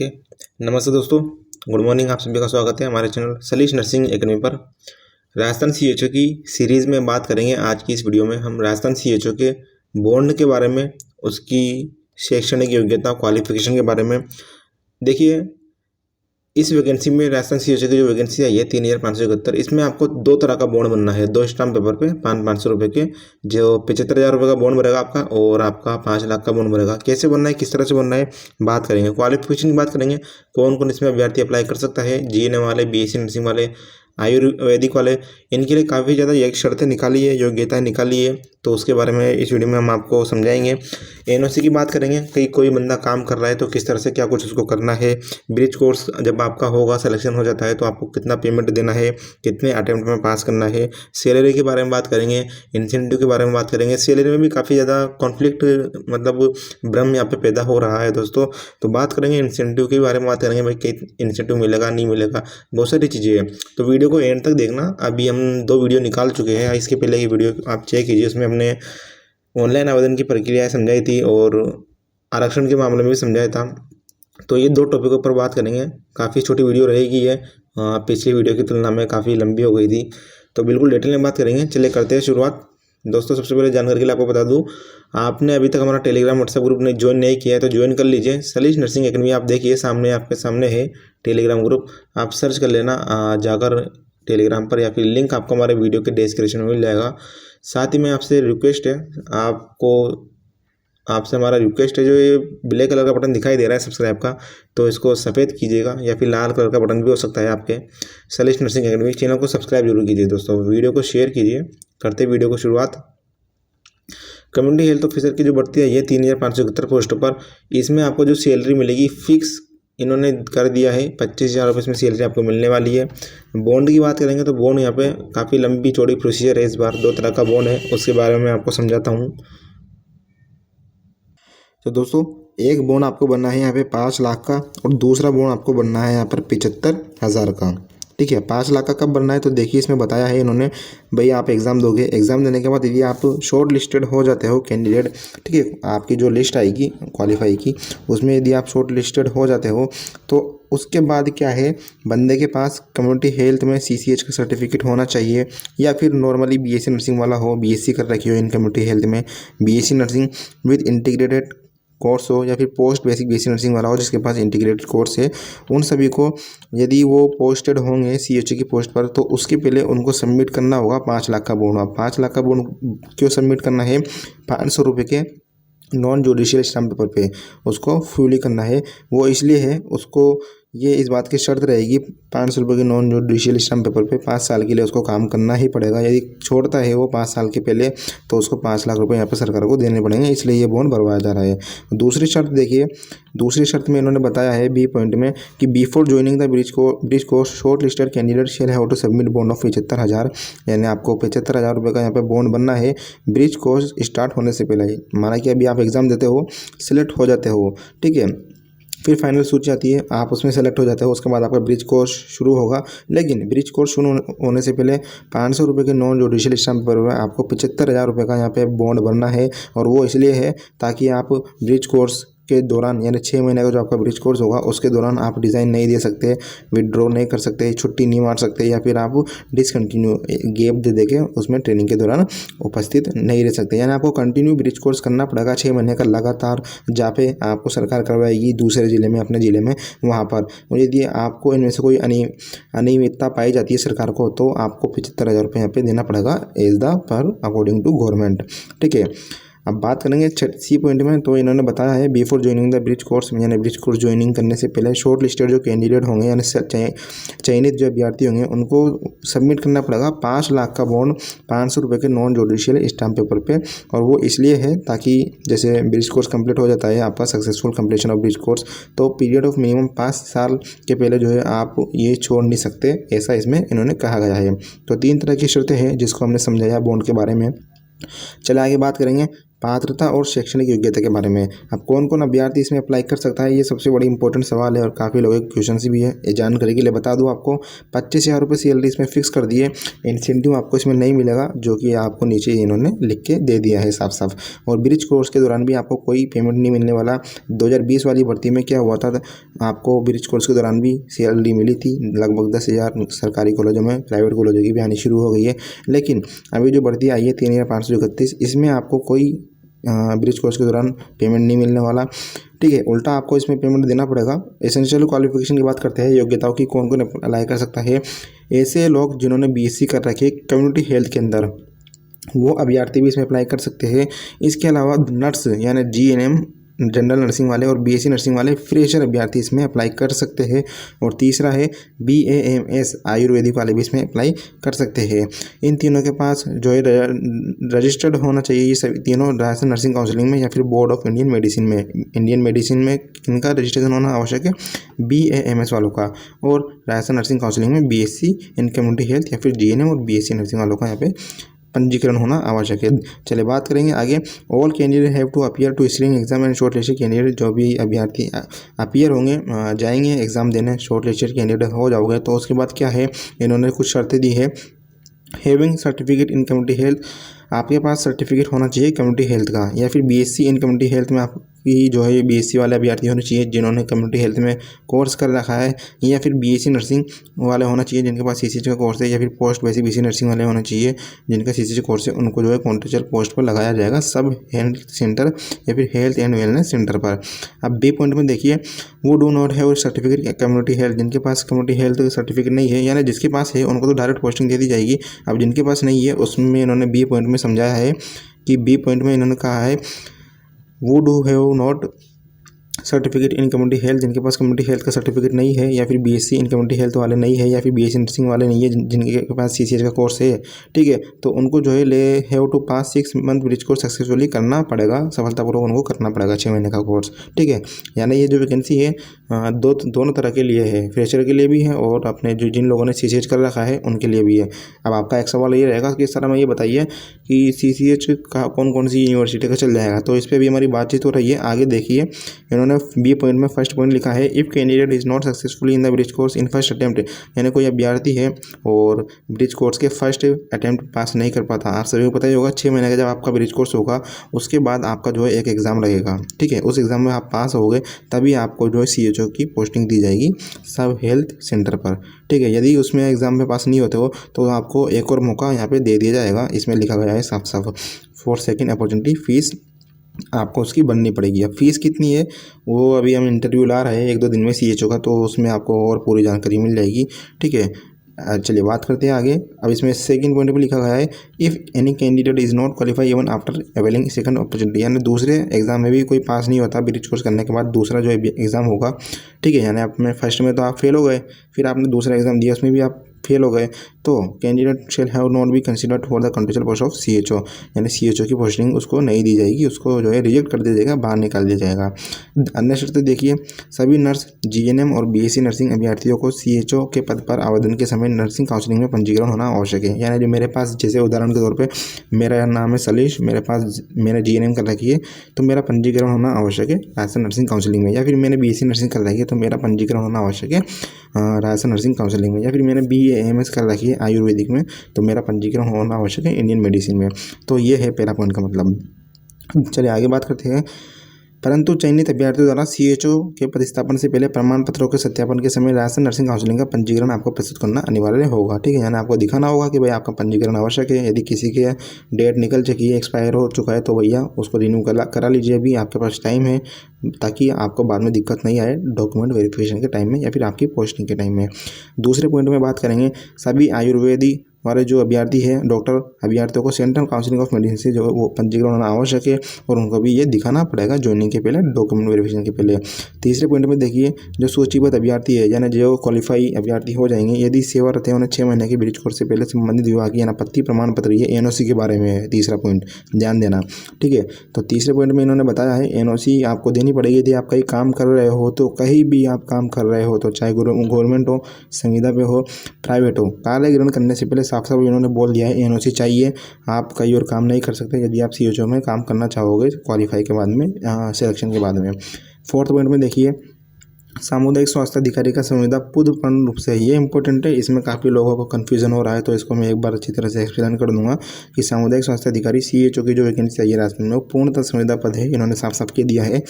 Okay. नमस्ते दोस्तों, good morning. आप सभी का स्वागत है हमारे चैनल सलीश नर्सिंग एकेडमी पर। राजस्थान सीएचओ की सीरीज़ में बात करेंगे। आज की इस वीडियो में हम राजस्थान सीएचओ के बॉन्ड के बारे में, उसकी शैक्षणिक योग्यता, क्वालिफिकेशन के बारे में। देखिए, इस वैकेंसी में राजस्थान सीएचओ की जो वैकेंसी आई है 3571, इसमें आपको दो तरह का बॉन्ड बनना है। 2 स्टाम्प पेपर पे 500 रुपये के, जो 75,000 रुपये का बॉन्ड भरेगा आपका, और आपका 5 लाख का बॉन्ड भरेगा। कैसे बनना है, किस तरह से बनना है, बात करेंगे। क्वालिफिकेशन की बात करेंगे, कौन कौन इसमें अभ्यर्थी अप्लाई कर सकता है। जीएनएम वाले, बीएससी नर्सिंग वाले, आयुर्वेदिक वाले, इनके लिए काफ़ी ज़्यादा एक शर्तें निकाली है, योग्यताएँ निकाली है, तो उसके बारे में इस वीडियो में हम आपको समझाएंगे। एनओसी की बात करेंगे कि कोई बंदा काम कर रहा है तो किस तरह से क्या कुछ उसको करना है। ब्रिज कोर्स जब आपका होगा, सिलेक्शन हो जाता है, तो आपको कितना पेमेंट देना है, कितने अटेम्प्ट में पास करना है। सैलरी के बारे में बात करेंगे, इंसेंटिव के बारे में बात करेंगे। सैलरी में भी काफ़ी ज़्यादा कॉन्फ्लिक्ट, मतलब भ्रम यहाँ पे पैदा हो रहा है दोस्तों। तो बात करेंगे इंसेंटिव के बारे में, बात करेंगे भाई कि इंसेंटिव मिलेगा नहीं मिलेगा, बहुत सारी चीज़ें हैं। तो वीडियो को एंड तक देखना। अभी हम 2 वीडियो निकाल चुके हैं, इसके पहले की वीडियो आप चेक कीजिए, उसमें हमने ऑनलाइन आवेदन की प्रक्रिया समझाई थी और आरक्षण के मामले में भी समझाया था। तो ये 2 टॉपिकों पर बात करेंगे। काफ़ी छोटी वीडियो रहेगी ये, पिछली वीडियो की तुलना में काफ़ी लंबी हो गई थी, तो बिल्कुल डिटेल में बात करेंगे। चलिए करते हैं शुरुआत। दोस्तों, सबसे पहले जानकारी के लिए आपको बता दूं, आपने अभी तक हमारा टेलीग्राम व्हाट्सएप ग्रुप ने ज्वाइन नहीं किया है तो ज्वाइन कर लीजिए। सलीश नर्सिंग एकेडमी आप देखिए सामने, आपके सामने है टेलीग्राम ग्रुप, आप सर्च कर लेना जाकर टेलीग्राम पर, या फिर लिंक आपको हमारे वीडियो के डिस्क्रिप्शन में मिल जाएगा। साथ ही में आपसे रिक्वेस्ट है, आपसे हमारा रिक्वेस्ट है, जो ये ब्लैक कलर का बटन दिखाई दे रहा है सब्सक्राइब का, तो इसको सफ़ेद कीजिएगा, या फिर लाल कलर का बटन भी हो सकता है आपके। सलीश नर्सिंग एकेडमी चैनल को सब्सक्राइब जरूर कीजिए दोस्तों, वीडियो को शेयर कीजिए। करते वीडियो को शुरुआत। कम्युनिटी हेल्थ ऑफिसर की जो भर्ती है ये 3571 पोस्टों पर, इसमें आपको जो सैलरी मिलेगी फिक्स इन्होंने कर दिया है, 25,000 रुपये इसमें सैलरी आपको मिलने वाली है। बॉन्ड की बात करेंगे तो बॉन्ड यहाँ पे काफ़ी लंबी चौड़ी प्रोसीजर है। इस बार 2 तरह का बॉन्ड है, उसके बारे में आपको समझाता हूँ। तो दोस्तों, एक बॉन्ड आपको बनना है यहाँ पे 5 लाख का, और दूसरा बॉन्ड आपको बनना है यहाँ पर 75,000 का। ठीक है, 5 लाख का कब बनना है, तो देखिए इसमें बताया है इन्होंने, भाई आप एग्ज़ाम दोगे, एग्ज़ाम देने के बाद यदि आप शॉर्ट लिस्टेड हो जाते हो कैंडिडेट, ठीक है, आपकी जो लिस्ट आएगी क्वालिफाई की, उसमें यदि आप शॉर्ट लिस्टेड हो जाते हो, तो उसके बाद क्या है, बंदे के पास कम्युनिटी हेल्थ में CCH का सर्टिफिकेट होना चाहिए, या फिर नॉर्मली BSc नर्सिंग वाला हो, BSc कर रखी हो इन कम्युनिटी हेल्थ में, BSc nursing with integrated course हो, या फिर पोस्ट बेसिक BSc नर्सिंग वाला हो जिसके पास इंटीग्रेटेड कोर्स है। उन सभी को यदि वो पोस्टेड होंगे CHO की पोस्ट पर, तो उसके पहले उनको सबमिट करना होगा 5 लाख का बॉन्ड। अब 5 लाख का बॉन्ड क्यों सबमिट करना है, 500 रुपये के नॉन जुडिशियल स्टाम्प पेपर पे उसको फ्यूली करना है। वो इसलिए है, उसको ये इस बात की शर्त रहेगी 500 रुपये के नॉन जुडिशियल स्टाम्प पेपर पे 5 साल के लिए उसको काम करना ही पड़ेगा। यदि छोड़ता है वो 5 साल के पहले, तो उसको 5 लाख रुपए यहाँ पर सरकार को देने पड़ेंगे, इसलिए ये बॉन्ड भरवाया जा रहा है। दूसरी शर्त देखिए, दूसरी शर्त में इन्होंने बताया है B पॉइंट में कि before joining the bridge course shortlisted candidate shall have to submit bond of 75,000, यानी आपको 75,000 रुपये का यहाँ पे बॉन्ड बनना है ब्रिज कोर्स स्टार्ट होने से पहले। माना कि अभी आप एग्ज़ाम देते हो, सिलेक्ट हो जाते हो, ठीक है, फिर फाइनल सूची आती है, आप उसमें सेलेक्ट हो जाते हो, उसके बाद आपका ब्रिज कोर्स शुरू होगा। लेकिन ब्रिज कोर्स शुरू होने से पहले 500 रुपये के नॉन जुडिशियल स्टाम्प पेपर पर आपको 75,000 रुपये का यहाँ पे बॉन्ड भरना है। और वो इसलिए है ताकि आप ब्रिज कोर्स के दौरान, यानी 6 महीने का जो आपका ब्रिज कोर्स होगा उसके दौरान आप डिज़ाइन नहीं दे सकते, विड्रॉ नहीं कर सकते, छुट्टी नहीं मार सकते, या फिर आप डिसकंटिन्यू गैप दे के उसमें ट्रेनिंग के दौरान उपस्थित नहीं रह सकते। यानी आपको कंटिन्यू ब्रिज कोर्स करना पड़ेगा 6 महीने का लगातार, जहाँ पे आपको सरकार करवाएगी दूसरे ज़िले में, अपने ज़िले में, वहाँ पर। और यदि आपको इनमें से कोई अनियमितता पाई जाती है सरकार को, तो आपको 75,000 रुपये यहाँ पे देना पड़ेगा as the per according to government. ठीक है, अब बात करेंगे C पॉइंट में, तो इन्होंने बताया है before joining the bridge course, यानी ब्रिज कोर्स ज्वाइनिंग करने से पहले शॉर्ट लिस्टेड जो कैंडिडेट होंगे, यानी चयनित जो अभ्यर्थी होंगे, उनको सबमिट करना पड़ेगा 5 लाख का बॉन्ड 500 रुपये के नॉन जुडिशियल स्टाम्प पेपर पे। और वो इसलिए है ताकि जैसे ब्रिज कोर्स कंप्लीट हो जाता है आपका, successful completion of bridge course, तो पीरियड ऑफ मिनिमम 5 साल के पहले जो है आप ये छोड़ नहीं सकते, ऐसा इसमें इन्होंने कहा गया है। तो 3 तरह की शर्तें हैं जिसको हमने समझाया बॉन्ड के बारे में। चले आगे बात करेंगे पात्रता और शैक्षणिक योग्यता के बारे में। अब कौन कौन अभ्यर्थी इसमें अप्लाई कर सकता है, ये सबसे बड़ी इंपॉर्टेंट सवाल है और काफ़ी लोगों के क्वेश्चन भी है। ये जानकारी के लिए बता दूं आपको 25,000 रुपये सैलरी इसमें फिक्स कर दिए। इंसेंटिव आपको इसमें नहीं मिलेगा, जो कि आपको नीचे इन्होंने लिख के दे दिया है साफ साफ। और ब्रिज कोर्स के दौरान भी आपको कोई पेमेंट नहीं मिलने वाला। 2020 वाली भर्ती में क्या हुआ था, आपको ब्रिज कोर्स के दौरान भी सैलरी मिली थी लगभग 10,000 सरकारी कॉलेजों में, प्राइवेट कॉलेजों की भी आनी शुरू हो गई है। लेकिन अभी जो भर्ती आई है 3,531, इसमें आपको कोई ब्रिज कोर्स के दौरान पेमेंट नहीं मिलने वाला। ठीक है, उल्टा आपको इसमें पेमेंट देना पड़ेगा। एसेंशियल क्वालिफिकेशन की बात करते हैं, योग्यताओं की, कौन कौन अप्लाई कर सकता है। ऐसे लोग जिन्होंने बीएससी कर रखी है कम्युनिटी हेल्थ के अंदर, वो अभ्यर्थी भी इसमें अप्लाई कर सकते हैं। इसके अलावा नर्स यानी जीएनएम जनरल नर्सिंग वाले और बीएससी नर्सिंग वाले फ्रेशर अभ्यर्थी इसमें अप्लाई कर सकते हैं। और तीसरा है बीएएमएस आयुर्वेदिक वाले भी इसमें अप्लाई कर सकते हैं। इन तीनों के पास जो है रजिस्टर्ड होना चाहिए, ये सभी तीनों राजस्थान नर्सिंग काउंसिलिंग में या फिर बोर्ड ऑफ इंडियन मेडिसिन में। इंडियन मेडिसिन में इनका रजिस्ट्रेशन होना आवश्यक है, बीएएमएस वालों का, और राजस्थान नर्सिंग काउंसिलिंग में बीएससी इन कम्युनिटी हेल्थ या फिर जीएनएम और बीएससी नर्सिंग वालों का यहाँ पे पंजीकरण होना आवश्यक है। चलिए बात करेंगे आगे। All candidate have to appear to screening exam and shortlisted candidate, जो भी अभ्यर्थी अपीयर होंगे, जाएंगे एग्जाम देने, शॉर्ट लिस्टेड कैंडिडेट हो जाओगे तो उसके बाद क्या है, इन्होंने कुछ शर्तें दी है। Having certificate in community health, आपके पास सर्टिफिकेट होना चाहिए कम्युनिटी हेल्थ का, या फिर बीएससी इन कम्युनिटी हेल्थ में आपकी जो है बीएससी वाले अभ्यर्थी होने चाहिए जिन्होंने कम्युनिटी हेल्थ में कोर्स कर रखा है, या फिर बीएससी नर्सिंग वाले होना चाहिए जिनके पास सीसीएच का कोर्स है, या फिर पोस्ट बेसिक बीएससी नर्सिंग वाले होना चाहिए जिनका सीसीएच कोर्स है। उनको जो है कॉन्ट्रेक्चुअल पोस्ट पर लगाया जाएगा सब हेल्थ सेंटर या फिर हेल्थ एंड वेलनेस सेंटर पर। अब बी पॉइंट में देखिए, वो do not have certificate community health, जिनके पास कम्युनिटी हेल्थ सर्टिफिकेट नहीं है, यानी जिसके पास है उनको तो डायरेक्ट पोस्टिंग दे दी जाएगी। अब जिनके पास नहीं है उसमें इन्होंने बी पॉइंट में समझाया है कि बी पॉइंट में इन्होंने कहा है वो do have not certificate in community health, जिनके पास कम्युनिटी हेल्थ का सर्टिफिकेट नहीं है, या फिर बीएससी इन कम्युनिटी हेल्थ वाले नहीं है, या फिर बीएससी नर्सिंग वाले नहीं है जिनके पास सीसीएच का कोर्स है। ठीक है, तो उनको जो है ले have to pass 6 month bridge course successfully करना पड़ेगा, सफलतापूर्वक उनको करना पड़ेगा 6 महीने का कोर्स। ठीक है, यानी ये जो वैकेंसी है दोनों तरह के लिए है, फ्रेशर के लिए भी है और अपने जो जिन लोगों ने सीसीएच कर रखा है उनके लिए भी है। अब आपका एक सवाल ये रहेगा कि इस तरह में ये बताइए कि सीसीएच का कौन कौन सी यूनिवर्सिटी का चल जाएगा, तो इस पर भी हमारी बातचीत हो रही है। आगे देखिए, इन्होंने बी पॉइंट में फर्स्ट पॉइंट लिखा है, if candidate is not successfully in the bridge course in first attempt, यानी कोई अभ्यर्थी है और ब्रिज कोर्स के फर्स्ट अटेम्प्ट पास नहीं कर पाता। आप सभी को पता ही होगा 6 महीने का जब आपका ब्रिज कोर्स होगा उसके बाद आपका जो है एक एग्ज़ाम लगेगा। ठीक है, उस एग्ज़ाम में आप पास हो गए तभी आपको जो है सीएचओ की पोस्टिंग दी जाएगी सब हेल्थ सेंटर पर। ठीक है, यदि उसमें एग्ज़ाम में पास नहीं होते हो तो आपको एक और मौका यहाँ पे दे दिया जाएगा, इसमें लिखा गया है साफ साफ। फॉर सेकेंड अपॉर्चुनिटी फीस आपको उसकी बननी पड़ेगी। अब फीस कितनी है वो अभी हम इंटरव्यू ला रहे हैं 1-2 दिन में सीएचओ का, तो उसमें आपको और पूरी जानकारी मिल जाएगी। ठीक है, चलिए बात करते हैं आगे। अब इसमें सेकंड पॉइंट पे लिखा गया है, if any candidate is not qualify even after availing second opportunity, यानी दूसरे एग्जाम में भी कोई पास नहीं होता ब्रिज कोर्स करने के बाद दूसरा जो एग्ज़ाम होगा। ठीक है, यानी आपने फर्स्ट में तो आप फेल हो गए, फिर आपने दूसरा एग्ज़ाम दिया उसमें भी आप फेल हो गए, तो candidate shall have not be considered for the contractual post of CHO, यानी सीएचओ की पोस्टिंग उसको नहीं दी जाएगी, उसको जो है रिजेक्ट कर दिया जाएगा, बाहर निकाल दिया जाएगा। अन्य शर्त देखिए, सभी नर्स जीएनएम और बीएससी नर्सिंग अभ्यर्थियों को सीएचओ के पद पर आवेदन के समय नर्सिंग काउंसलिंग में पंजीकरण होना आवश्यक है। यानी जो मेरे पास, जैसे उदाहरण के तौर पर मेरा नाम है सलीश, मेरे पास मैंने जीएनएम कर रखी है तो मेरा पंजीकरण होना आवश्यक है राजस्थान नर्सिंग काउंसलिंग में, या फिर मैंने बीएससी नर्सिंग कर रखी है तो मेरा पंजीकरण होना आवश्यक है राजस्थान नर्सिंग काउंसलिंग में, या फिर मैंने बीएएमएस कर रखी है आयुर्वेदिक में तो मेरा पंजीकरण होना आवश्यक है इंडियन मेडिसिन में। तो ये है पहला पॉइंट का मतलब। चलिए आगे बात करते हैं। परंतु चयनित अभ्यर्थियों द्वारा सीएचओ के प्रतिस्थापन से पहले प्रमाण पत्रों के सत्यापन के समय राजस्थान नर्सिंग काउंसलिंग का पंजीकरण आपको प्रस्तुत करना अनिवार्य होगा। ठीक है, यानी आपको दिखाना होगा कि भाई आपका पंजीकरण आवश्यक है। यदि किसी के डेट निकल चुकी है, एक्सपायर हो चुका है, तो भैया उसको रिन्यू करा लीजिए, अभी आपके पास टाइम है, ताकि आपको बाद में दिक्कत नहीं आए डॉक्यूमेंट वेरिफिकेशन के टाइम में या फिर आपकी पोस्टिंग के टाइम में। दूसरे पॉइंट में बात करेंगे, सभी आयुर्वेदी वाले जो अभ्यर्थी हैं डॉक्टर अभ्यर्थियों को सेंट्रल काउंसिलिंग ऑफ मेडिसिन से जो वो पंजीकरण होना आवश्यक है और उनको भी ये दिखाना पड़ेगा ज्वाइनिंग के पहले, डॉक्यूमेंट वेरिफिकेशन के पहले। तीसरे पॉइंट में देखिए, जो सूचीबद्ध अभ्यर्थी है यानी जो क्वालिफाई अभ्यर्थी हो जाएंगे यदि सेवारत है, उन्हें 6 महीने के ब्रिज कोर्स से पहले संबंधित विभाग की अनापत्ति प्रमाण पत्र, ये एनओसी के बारे में है। तीसरा पॉइंट ध्यान देना। ठीक है, तो तीसरे पॉइंट में इन्होंने बताया है एनओसी आपको देनी पड़ेगी यदि आप कहीं काम कर रहे हो, तो कहीं भी आप काम कर रहे हो, तो चाहे गवर्नमेंट हो, संविदा पे हो, प्राइवेट हो, कार्य ग्रहण करने से पहले साफ साफ इन्होंने बोल दिया है एनओसी चाहिए, आप कहीं और काम नहीं कर सकते यदि आप सीएचओ में काम करना चाहोगे क्वालिफाई के बाद में, सिलेक्शन के बाद में। फोर्थ पॉइंट में देखिए, सामुदायिक स्वास्थ्य अधिकारी का संविदा पूर्ण रूप से, ये इंपॉर्टेंट है, इसमें काफ़ी लोगों को कन्फ्यूजन हो रहा है, तो इसको मैं एक बार अच्छी तरह से एक्सप्लेन कर दूंगा कि सामुदायिक स्वास्थ्य अधिकारी सीएचओ की जो वैकेंसी चाहिए राजस्थान में वो पूर्णतः संविदा पद है, इन्होंने साफ साफ के दिया है।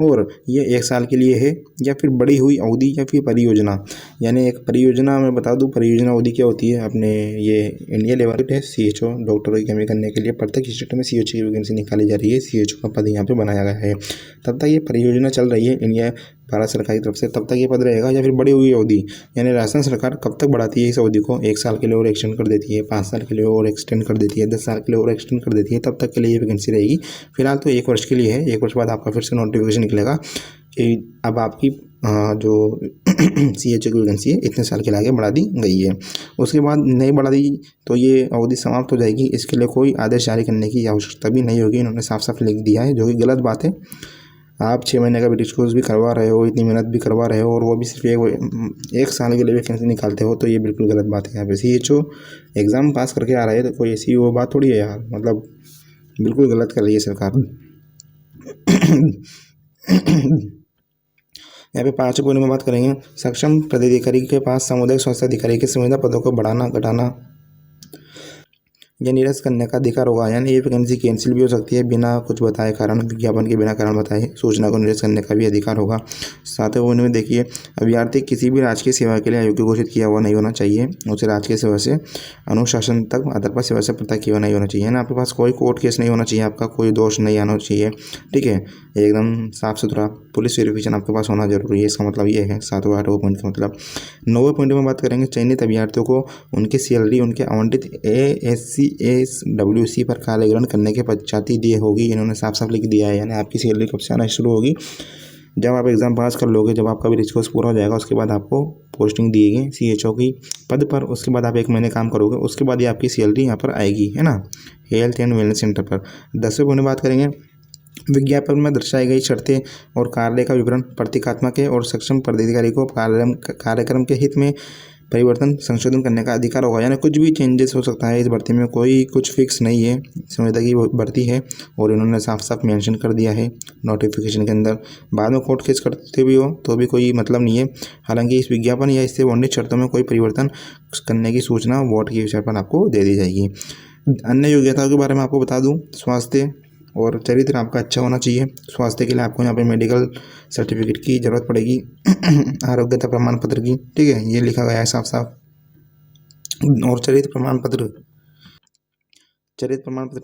और ये 1 साल के लिए है या फिर बढ़ी हुई अवधि या फिर परियोजना, यानी एक परियोजना मैं बता दूँ परियोजना अवधि क्या होती है अपने, ये इंडिया लेवल है सीएचओ डॉक्टरों की कमी करने के लिए प्रत्येक स्टेट में सीएचओ की वैकेंसी निकाली जा रही है, सीएचओ का पद यहाँ पे बनाया गया है। तब तक ये परियोजना चल रही है इंडिया भारत सरकार की तरफ से, तब तक ये पद रहेगा। या फिर बढ़ी हुई अवधि, यानी राजस्थान सरकार कब तक बढ़ाती है इस अवधि को, 1 साल के लिए और एक्सटेंड कर देती है, 5 साल के लिए और एक्सटेंड कर देती है, 10 साल के लिए और एक्सटेंड कर देती है, तब तक के लिए ये वैकेंसी रहेगी। फिलहाल तो 1 वर्ष के लिए है, 1 वर्ष बाद आपका फिर से नोटिफिकेशन निकलेगा कि अब आपकी जो सीएचओ की वैकेंसी है इतने साल के लिए आगे बढ़ा दी गई है। उसके बाद नहीं बढ़ा दी तो ये अवधि समाप्त हो जाएगी, इसके लिए कोई आदेश जारी करने की आवश्यकता भी नहीं होगी, इन्होंने साफ साफ लिख दिया है, जो कि गलत बात है। आप 6 महीने का ब्रिटिश कोर्स भी करवा रहे हो, इतनी मेहनत भी करवा रहे हो और वो भी सिर्फ एक साल के लिए वैकेंसी निकालते हो, तो ये बिल्कुल गलत बात है। यहाँ पे सीएचओ एग्ज़ाम पास करके आ रहे हैं तो कोई ऐसी वो बात थोड़ी है यार, मतलब बिल्कुल गलत कर रही है सरकार। यहाँ पे 5 पॉइंट में बात करेंगे, सक्षम पदाधिकारी के पास सामुदायिक स्वास्थ्य अधिकारी के संविदा पदों को बढ़ाना घटाना या निरस्त करने का अधिकार होगा, यानी ये वैकेंसी कैंसिल भी हो सकती है बिना कुछ बताए कारण, विज्ञापन के बिना कारण बताए सूचना को निरस्त करने का भी अधिकार होगा। 7वें पॉइंट में देखिए, अभ्यर्थी किसी भी राजकीय सेवा के लिए अयोग्य घोषित किया हुआ नहीं होना चाहिए, उसे राजकीय सेवा से अनुशासन तक आधार पर सेवा से पृथक किया हुआ नहीं होना चाहिए, ना आपके पास कोई कोर्ट केस नहीं होना चाहिए, आपका कोई दोष नहीं आना चाहिए, ठीक है, एकदम साफ सुथरा पुलिस वेरिफिकेशन आपके पास होना जरूरी है, इसका मतलब ये है 7वें 8वें पॉइंट का मतलब। 9वें पॉइंट में बात करेंगे, चयनित अभ्यर्थियों को उनकी सैलरी उनके आवंटित ASC/WC पर कार्यग्रहण करने के पश्चात ही दी होगी, इन्होंने साफ साफ लिख दिया है, यानी आपकी सैलरी कब से आना शुरू होगी, जब आप एग्ज़ाम पास कर लोगे, जब आपका भी ब्रिटिश कोर्स पूरा हो जाएगा, उसके बाद आपको पोस्टिंग दी गई सीएचओ की पद पर, उसके बाद आप 1 महीने काम करोगे, उसके बाद ही आपकी सैलरी यहाँ पर आएगी, है ना, हेल्थ एंड वेलनेस सेंटर पर। 10वें पॉइंट में बात करेंगे, विज्ञापन में दर्शाई गई शर्तें और कार्यालय का विवरण प्रतीकात्मक है और सक्षम पदाधिकारी को कार्यक्रम के हित में परिवर्तन संशोधन करने का अधिकार होगा, यानी कुछ भी चेंजेस हो सकता है इस भर्ती में, कोई कुछ फिक्स नहीं है, संविदा की भर्ती है और इन्होंने साफ साफ मेंशन कर दिया है नोटिफिकेशन के अंदर। बाद में कोर्ट केस करते भी हो तो भी कोई मतलब नहीं है, हालांकि इस विज्ञापन या इससे वर्णित शर्तों में कोई परिवर्तन करने की सूचना वोट के विषय पर आपको दे दी जाएगी। अन्य योग्यताओं के बारे में आपको बता दूँ, स्वास्थ्य और चरित्र आपका अच्छा होना चाहिए, स्वास्थ्य के लिए आपको यहाँ पे मेडिकल सर्टिफिकेट की ज़रूरत पड़ेगी, आरोग्यता प्रमाण पत्र की, ठीक है, ये लिखा गया है साफ साफ। और चरित्र प्रमाण पत्र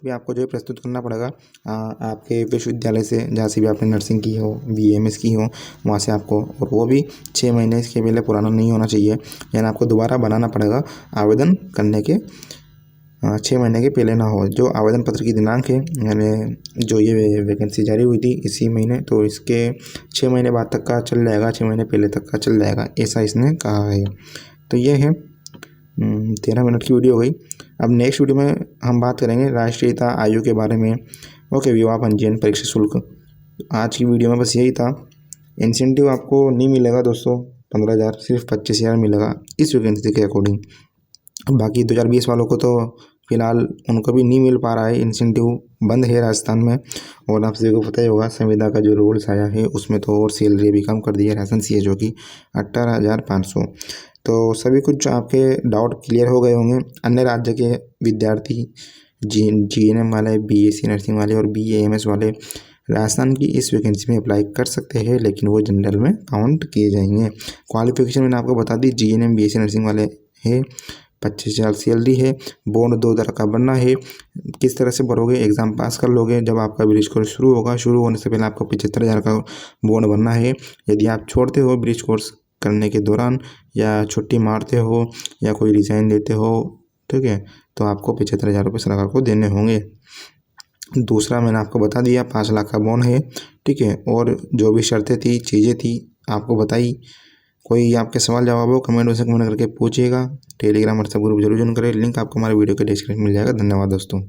भी आपको जो है प्रस्तुत करना पड़ेगा आपके विश्वविद्यालय से, जहाँ से भी आपने नर्सिंग की हो, BAMS की हो, वहाँ से आपको, और वो भी 6 महीने इसके पहले पुराना नहीं होना चाहिए, यानी आपको दोबारा बनाना पड़ेगा आवेदन करने के 6 महीने के पहले ना हो। जो आवेदन पत्र की दिनांक है, यानी जो ये वैकेंसी जारी हुई थी इसी महीने, तो इसके 6 महीने बाद तक का चल जाएगा, 6 महीने पहले तक का चल जाएगा, ऐसा इसने कहा है। तो ये है 13 मिनट की वीडियो हो गई। अब नेक्स्ट वीडियो में हम बात करेंगे राष्ट्रीयता आयोग के बारे में। ओके, विवाह पंजीयन परीक्षा शुल्क। आज की वीडियो में बस यही था। इंसेंटिव आपको नहीं मिलेगा दोस्तों 15,000, सिर्फ 25,000 मिलेगा इस वैकेंसी के अकॉर्डिंग। बाकी 2020 वालों को तो फिलहाल उनको भी नहीं मिल पा रहा है, इंसेंटिव बंद है राजस्थान में। और आप सभी को पता ही होगा संविदा का जो रूल्स आया है उसमें तो और सैलरी भी कम कर दी है राजस्थान सीएचओ की 18,500। तो सभी कुछ आपके डाउट क्लियर हो गए होंगे। अन्य राज्य के विद्यार्थी GNM वाले, BSc नर्सिंग वाले और BAMS वाले राजस्थान की इस वैकेंसी में अप्लाई कर सकते हैं, लेकिन वो जनरल में काउंट किए जाएंगे। क्वालिफिकेशन मैंने आपको बता दी, GNM BSc नर्सिंग वाले है, 25,000 सैलरी है, बॉन्ड 2 तरह का बनना है। किस तरह से भरोगे, एग्ज़ाम पास कर लोगे, जब आपका ब्रिज कोर्स शुरू होगा, शुरू होने से पहले आपको 75,000 का बॉन्ड बनना है। यदि आप छोड़ते हो ब्रिज कोर्स करने के दौरान, या छुट्टी मारते हो, या कोई रिज़ाइन देते हो, ठीक है, तो आपको 75,000 रुपये सरकार को देने होंगे। दूसरा मैंने आपको बता दिया 5 लाख का बॉन्ड है, ठीक है, और जो भी शर्तें थी, चीज़ें थी आपको बताई। कोई आपके सवाल जवाब हो कमेंट में से कमेंट करके पूछिएगा। टेलीग्राम व्हाट्सएप ग्रुप जरूर ज्वाइन करें, लिंक आपको हमारे वीडियो के डिस्क्रिप्शन में मिल जाएगा। धन्यवाद दोस्तों।